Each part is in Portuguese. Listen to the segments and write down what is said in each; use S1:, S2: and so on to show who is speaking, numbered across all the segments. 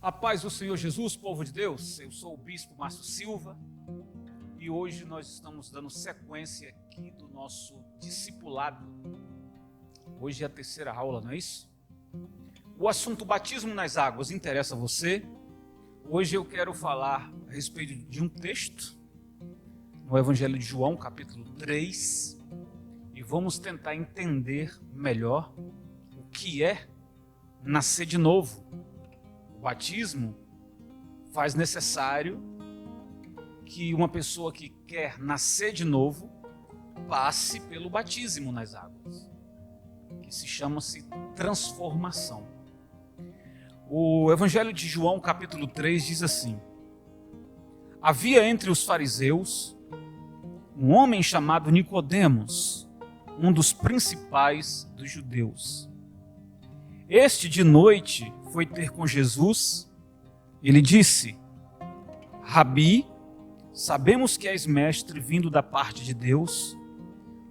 S1: A paz do Senhor Jesus, povo de Deus, eu sou o Bispo Márcio Silva e hoje nós estamos dando sequência aqui do nosso discipulado. Hoje é a terceira aula, não é isso? O assunto batismo nas águas interessa a você? Hoje eu quero falar a respeito de um texto no Evangelho de João, capítulo 3, e vamos tentar entender melhor o que é nascer de novo. O batismo faz necessário que uma pessoa que quer nascer de novo passe pelo batismo nas águas, que se chama-se transformação. O Evangelho de João, capítulo 3, diz assim: havia entre os fariseus um homem chamado Nicodemos, um dos principais dos judeus. Este de noite foi ter com Jesus. Ele disse: Rabi, sabemos que és mestre vindo da parte de Deus,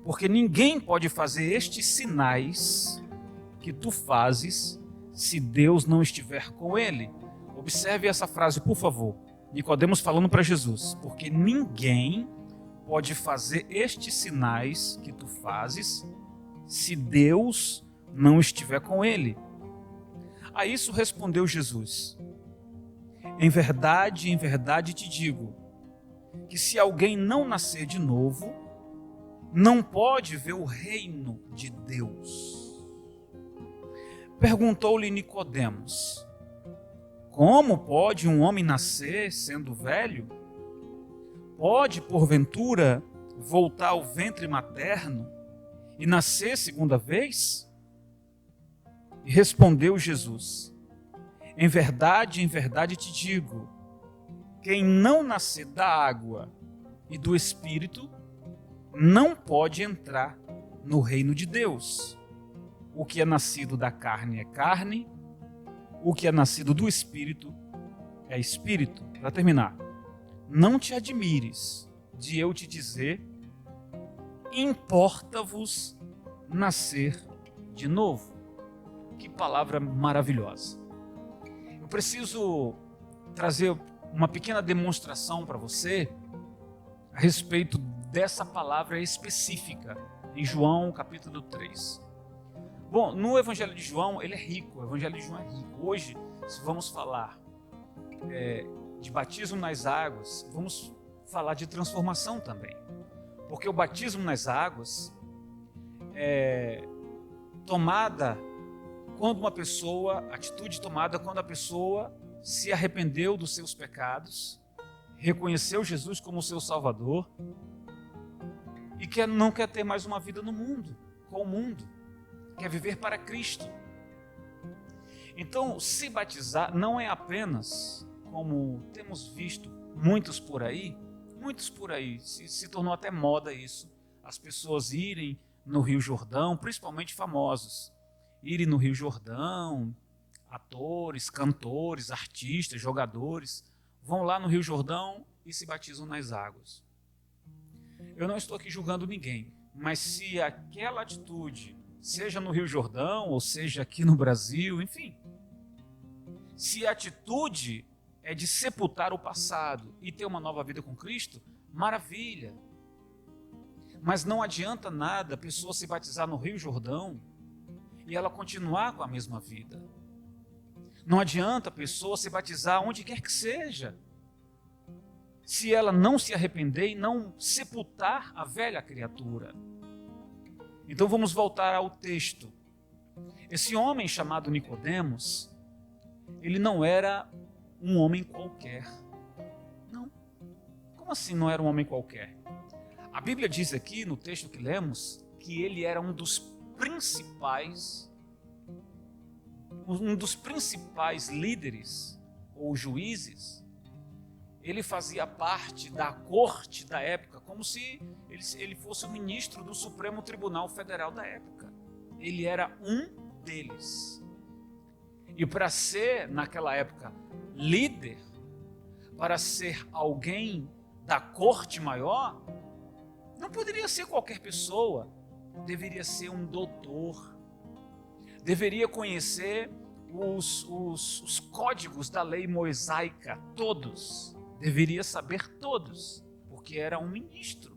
S1: porque ninguém pode fazer estes sinais que tu fazes se Deus não estiver com ele. Observe essa frase, por favor. Nicodemos falando para Jesus: porque ninguém pode fazer estes sinais que tu fazes se Deus não estiver com ele. A isso respondeu Jesus: em verdade te digo, que se alguém não nascer de novo, não pode ver o reino de Deus. Perguntou-lhe Nicodemos: como pode um homem nascer sendo velho? Pode, porventura, voltar ao ventre materno e nascer segunda vez? E respondeu Jesus: em verdade te digo, quem não nascer da água e do Espírito não pode entrar no reino de Deus. O que é nascido da carne é carne, o que é nascido do Espírito é Espírito. Para terminar, não te admires de eu te dizer: importa-vos nascer de novo. Que palavra maravilhosa. Eu preciso trazer uma pequena demonstração para você a respeito dessa palavra específica em João capítulo 3. Bom, no Evangelho de João ele é rico, o Evangelho de João é rico. Hoje, se vamos falar de batismo nas águas, vamos falar de transformação também. Porque o batismo nas águas é tomada quando uma pessoa, atitude tomada quando a pessoa se arrependeu dos seus pecados, reconheceu Jesus como seu Salvador e não quer ter mais uma vida no mundo, com o mundo, quer viver para Cristo. Então, se batizar não é apenas, como temos visto muitos por aí, se tornou até moda isso, as pessoas irem no Rio Jordão, principalmente famosos, irem no Rio Jordão, atores, cantores, artistas, jogadores, vão lá no Rio Jordão e se batizam nas águas. Eu não estou aqui julgando ninguém, mas se aquela atitude, seja no Rio Jordão ou seja aqui no Brasil, enfim, se a atitude é de sepultar o passado e ter uma nova vida com Cristo, maravilha. Mas não adianta nada a pessoa se batizar no Rio Jordão e ela continuar com a mesma vida. Não adianta a pessoa se batizar onde quer que seja, se ela não se arrepender e não sepultar a velha criatura. Então vamos voltar ao texto. Esse homem chamado Nicodemos, ele não era um homem qualquer. Não. Como assim não era um homem qualquer? A Bíblia diz aqui, no texto que lemos, que ele era um dos principais líderes ou juízes. Ele fazia parte da corte da época, como se ele fosse o ministro do Supremo Tribunal Federal da época. Ele era um deles. E para ser, naquela época, líder, para ser alguém da corte maior, não poderia ser qualquer pessoa, deveria ser um doutor, deveria conhecer os códigos da lei mosaica, todos, deveria saber todos, porque era um ministro,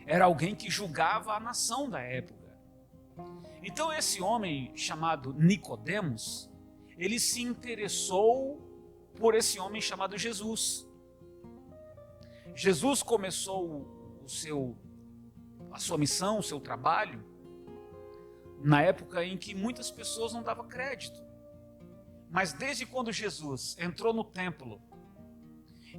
S1: era alguém que julgava a nação da época. Então esse homem chamado Nicodemos, ele se interessou por esse homem chamado Jesus. Jesus começou a sua missão, o seu trabalho, na época em que muitas pessoas não davam crédito. Mas desde quando Jesus entrou no templo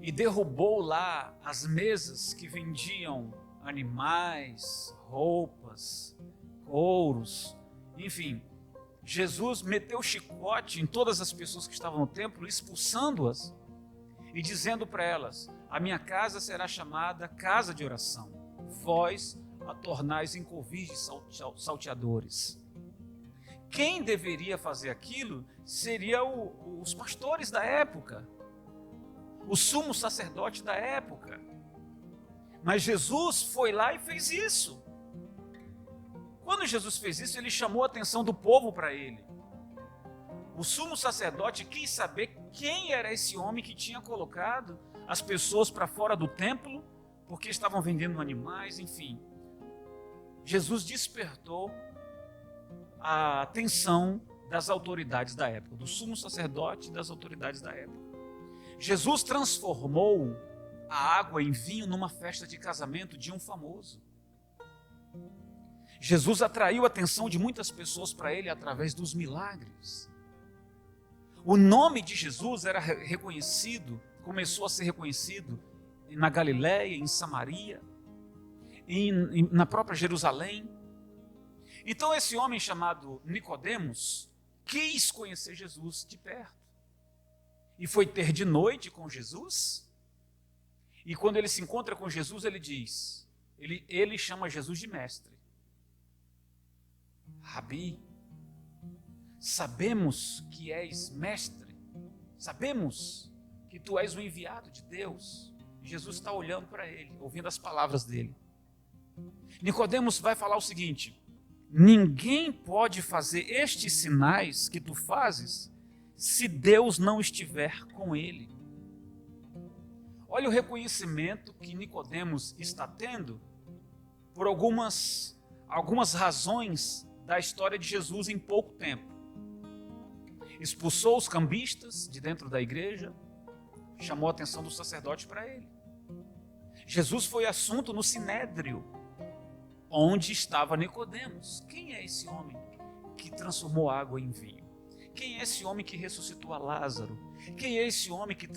S1: e derrubou lá as mesas que vendiam animais, roupas, couros, enfim, Jesus meteu chicote em todas as pessoas que estavam no templo, expulsando-as e dizendo para elas: a minha casa será chamada casa de oração, vós a tornais em covis de salteadores. Quem deveria fazer aquilo seria os pastores da época, o sumo sacerdote da época. Mas Jesus foi lá e fez isso. Quando Jesus fez isso, ele chamou a atenção do povo para ele. O sumo sacerdote quis saber quem era esse homem que tinha colocado as pessoas para fora do templo, porque estavam vendendo animais, enfim. Jesus despertou a atenção das autoridades da época, do sumo sacerdote e das autoridades da época. Jesus transformou a água em vinho numa festa de casamento de um famoso. Jesus atraiu a atenção de muitas pessoas para ele através dos milagres. O nome de Jesus era reconhecido, começou a ser reconhecido na Galiléia, em Samaria, na própria Jerusalém. Então esse homem chamado Nicodemos quis conhecer Jesus de perto. E foi ter de noite com Jesus. E quando ele se encontra com Jesus, ele diz, ele chama Jesus de mestre. Rabi, sabemos que és mestre, sabemos que tu és o enviado de Deus. Jesus está olhando para ele, ouvindo as palavras dele. Nicodemos vai falar o seguinte: ninguém pode fazer estes sinais que tu fazes se Deus não estiver com ele. Olha o reconhecimento que Nicodemos está tendo por algumas razões da história de Jesus em pouco tempo. Expulsou os cambistas de dentro da igreja, chamou a atenção do sacerdote para ele. Jesus foi assunto no sinédrio, onde estava Nicodemos. Quem é esse homem que transformou água em vinho? Quem é esse homem que ressuscitou a Lázaro? Quem é esse homem que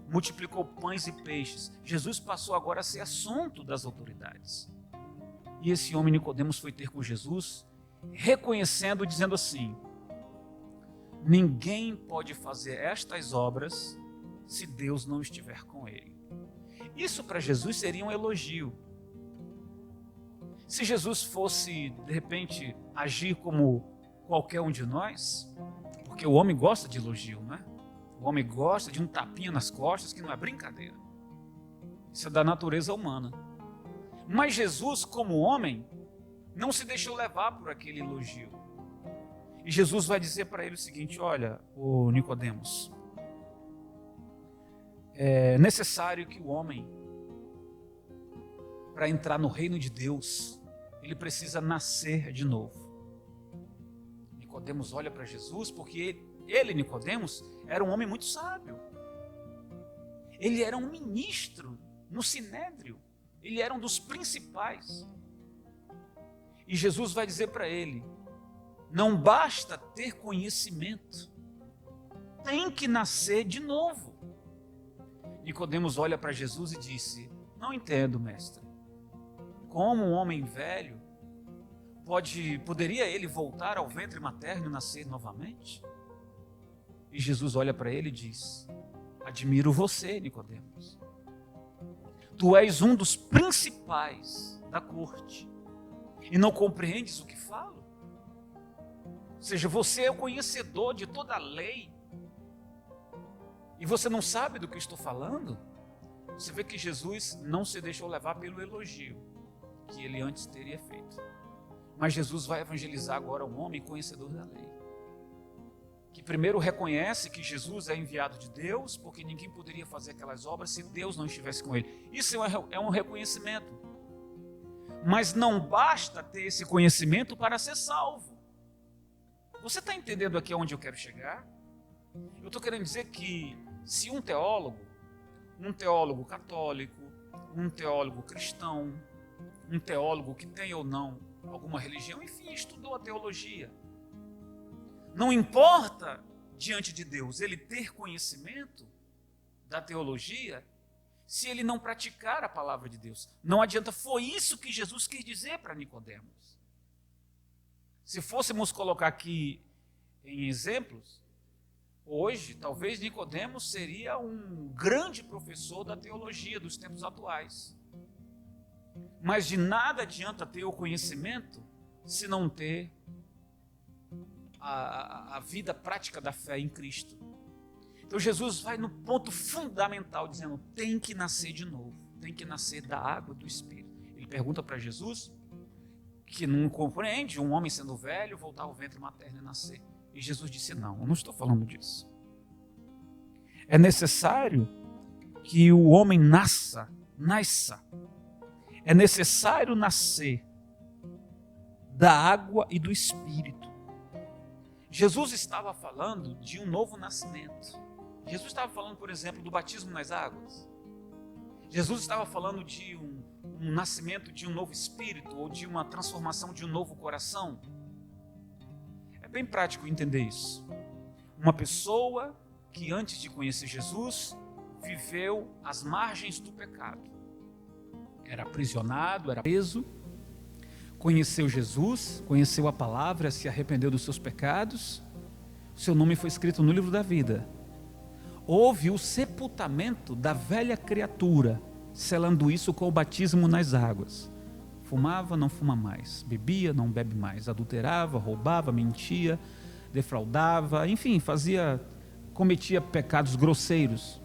S1: multiplicou pães e peixes? Jesus passou agora a ser assunto das autoridades. E esse homem Nicodemos foi ter com Jesus, reconhecendo, dizendo assim: ninguém pode fazer estas obras se Deus não estiver com ele. Isso para Jesus seria um elogio. Se Jesus fosse, de repente, agir como qualquer um de nós, porque o homem gosta de elogio, né? O homem gosta de um tapinha nas costas, que não é brincadeira. Isso é da natureza humana. Mas Jesus, como homem, não se deixou levar por aquele elogio. E Jesus vai dizer para ele o seguinte: olha, ô Nicodemos, é necessário que o homem, para entrar no reino de Deus, ele precisa nascer de novo. Nicodemos olha para Jesus, porque ele, Nicodemos, era um homem muito sábio. Ele era um ministro no sinédrio. Ele era um dos principais. E Jesus vai dizer para ele: não basta ter conhecimento, tem que nascer de novo. Nicodemos olha para Jesus e disse: não entendo, mestre. Como um homem velho, poderia ele voltar ao ventre materno e nascer novamente? E Jesus olha para ele e diz: admiro você, Nicodemos. Tu és um dos principais da corte e não compreendes o que falo? Ou seja, você é o conhecedor de toda a lei e você não sabe do que estou falando? Você vê que Jesus não se deixou levar pelo elogio que ele antes teria feito. Mas Jesus vai evangelizar agora um homem conhecedor da lei. que primeiro reconhece que Jesus é enviado de Deus, porque ninguém poderia fazer aquelas obras se Deus não estivesse com ele. Isso é um reconhecimento. Mas não basta ter esse conhecimento para ser salvo. Você está entendendo aqui aonde eu quero chegar? Eu estou querendo dizer que se um teólogo católico, um teólogo cristão, um teólogo que tem ou não alguma religião, enfim, estudou a teologia, não importa diante de Deus ele ter conhecimento da teologia, se ele não praticar a palavra de Deus. Não adianta, foi isso que Jesus quis dizer para Nicodemos. Se fôssemos colocar aqui em exemplos, hoje, talvez Nicodemos seria um grande professor da teologia dos tempos atuais. Mas de nada adianta ter o conhecimento se não ter a vida prática da fé em Cristo. Então Jesus vai no ponto fundamental, dizendo, tem que nascer de novo, tem que nascer da água e do Espírito. Ele pergunta para Jesus, que não compreende um homem sendo velho, voltar ao ventre materno e nascer. E Jesus disse, não, eu não estou falando disso. É necessário que o homem nasça. É necessário nascer da água e do Espírito. Jesus estava falando de um novo nascimento. Jesus estava falando, por exemplo, do batismo nas águas. Jesus estava falando de um nascimento de um novo espírito ou de uma transformação de um novo coração. É bem prático entender isso. Uma pessoa que antes de conhecer Jesus viveu às margens do pecado. Era aprisionado, era preso. Conheceu Jesus, conheceu a palavra, se arrependeu dos seus pecados, seu nome foi escrito no livro da vida. Houve o sepultamento da velha criatura, selando isso com o batismo nas águas. Fumava, não fuma mais, bebia, não bebe mais, adulterava, roubava, mentia, defraudava, enfim, cometia pecados grosseiros.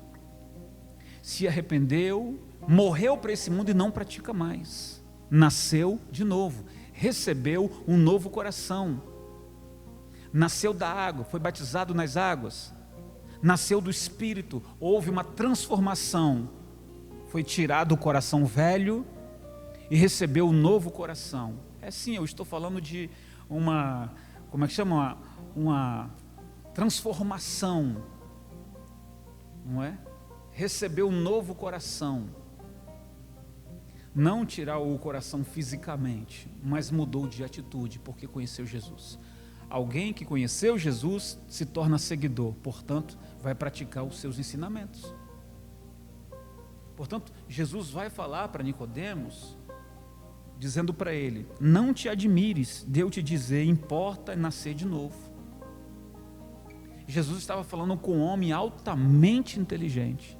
S1: Se arrependeu, morreu para esse mundo e não pratica mais. Nasceu de novo, recebeu um novo coração, nasceu da água, foi batizado nas águas, nasceu do Espírito, houve uma transformação, foi tirado o coração velho e recebeu um novo coração. É sim, eu estou falando de uma transformação, não é? Recebeu um novo coração. Não tirar o coração fisicamente, mas mudou de atitude, porque conheceu Jesus. Alguém que conheceu Jesus se torna seguidor, portanto, vai praticar os seus ensinamentos. Portanto, Jesus vai falar para Nicodemos, dizendo para ele, não te admires de eu te dizer, importa nascer de novo. Jesus estava falando com um homem altamente inteligente,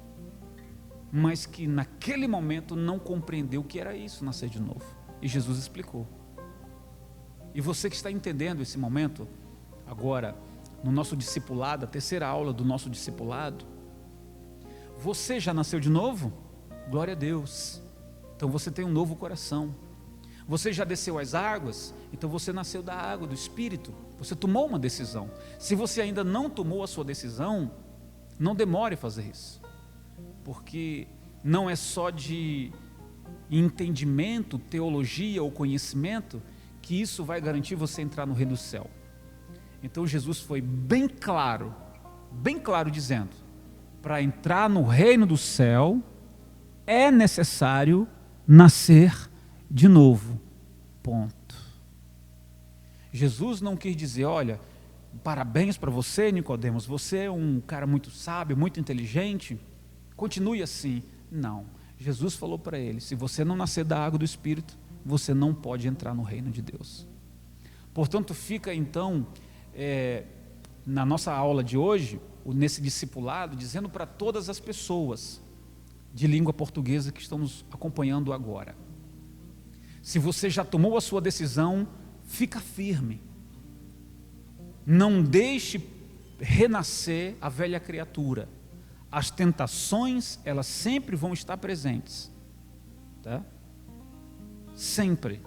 S1: mas que naquele momento não compreendeu o que era isso, nascer de novo. E Jesus explicou. E você que está entendendo esse momento, agora, no nosso discipulado, a terceira aula do nosso discipulado, você já nasceu de novo? Glória a Deus. Então você tem um novo coração. Você já desceu as águas? Então você nasceu da água, do Espírito. Você tomou uma decisão. Se você ainda não tomou a sua decisão, não demore a fazer isso. Porque não é só de entendimento, teologia ou conhecimento que isso vai garantir você entrar no reino do céu. Então Jesus foi bem claro dizendo, para entrar no reino do céu é necessário nascer de novo. Ponto. Jesus não quis dizer, olha, parabéns para você, Nicodemos, você é um cara muito sábio, muito inteligente, continue assim. Não, Jesus falou para ele, se você não nascer da água do Espírito, você não pode entrar no reino de Deus. Portanto, fica então, na nossa aula de hoje, nesse discipulado, dizendo para todas as pessoas de língua portuguesa que estamos acompanhando agora, se você já tomou a sua decisão, fica firme, não deixe renascer a velha criatura. As tentações, elas sempre vão estar presentes, tá? Sempre.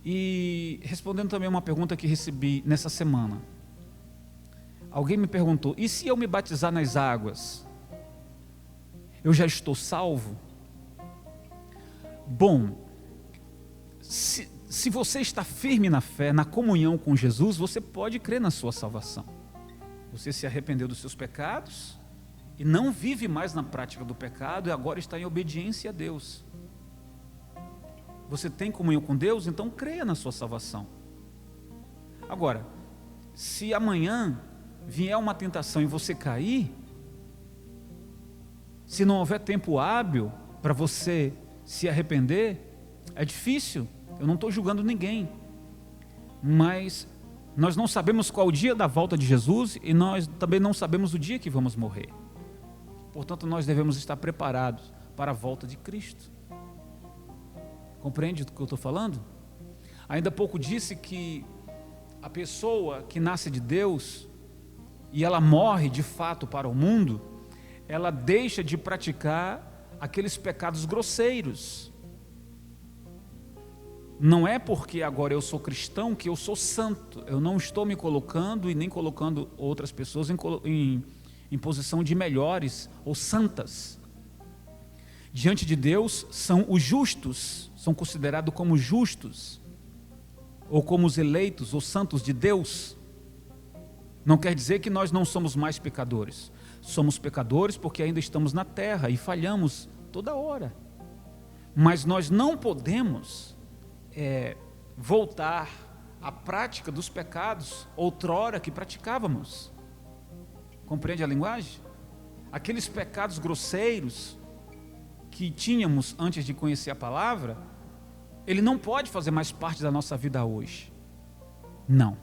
S1: E respondendo também uma pergunta que recebi nessa semana, Alguém me perguntou: e se eu me batizar nas águas? Eu já estou salvo? Bom, se você está firme na fé, na comunhão com Jesus, você pode crer na sua salvação. Você se arrependeu dos seus pecados e não vive mais na prática do pecado e agora está em obediência a Deus. Você tem comunhão com Deus, então creia na sua salvação. Agora, se amanhã vier uma tentação e você cair, se não houver tempo hábil para você se arrepender, é difícil. Eu não estou julgando ninguém, mas nós não sabemos qual o dia da volta de Jesus e nós também não sabemos o dia que vamos morrer. Portanto, nós devemos estar preparados para a volta de Cristo. Compreende o que eu estou falando? Ainda há pouco disse que a pessoa que nasce de Deus e ela morre de fato para o mundo, ela deixa de praticar aqueles pecados grosseiros. Não é porque agora eu sou cristão que eu sou santo. Eu não estou me colocando e nem colocando outras pessoas em posição de melhores ou santas. Diante de Deus são os justos, são considerados como justos, ou como os eleitos ou santos de Deus. Não quer dizer que nós não somos mais pecadores. Somos pecadores porque ainda estamos na terra e falhamos toda hora. Mas nós não podemos voltar à prática dos pecados outrora que praticávamos. Compreende a linguagem? Aqueles pecados grosseiros que tínhamos antes de conhecer a palavra, ele não pode fazer mais parte da nossa vida hoje. Não.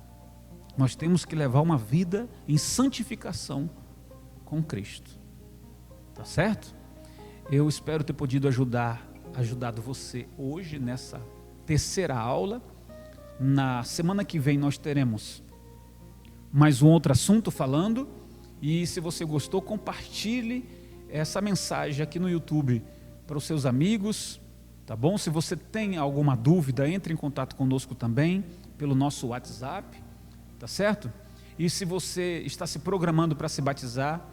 S1: Nós temos que levar uma vida em santificação com Cristo. Tá certo? Eu espero ter podido ajudado você hoje nessa terceira aula. Na semana que vem nós teremos mais um outro assunto falando. E se você gostou, compartilhe essa mensagem aqui no YouTube para os seus amigos, tá bom? Se você tem alguma dúvida, entre em contato conosco também pelo nosso WhatsApp, tá certo? E se você está se programando para se batizar,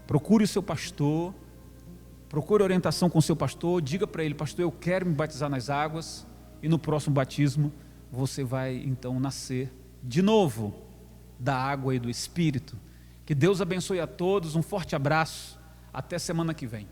S1: procure o seu pastor, procure orientação com o seu pastor, diga para ele: pastor, eu quero me batizar nas águas, e no próximo batismo você vai então nascer de novo da água e do Espírito. Que Deus abençoe a todos, um forte abraço, até semana que vem.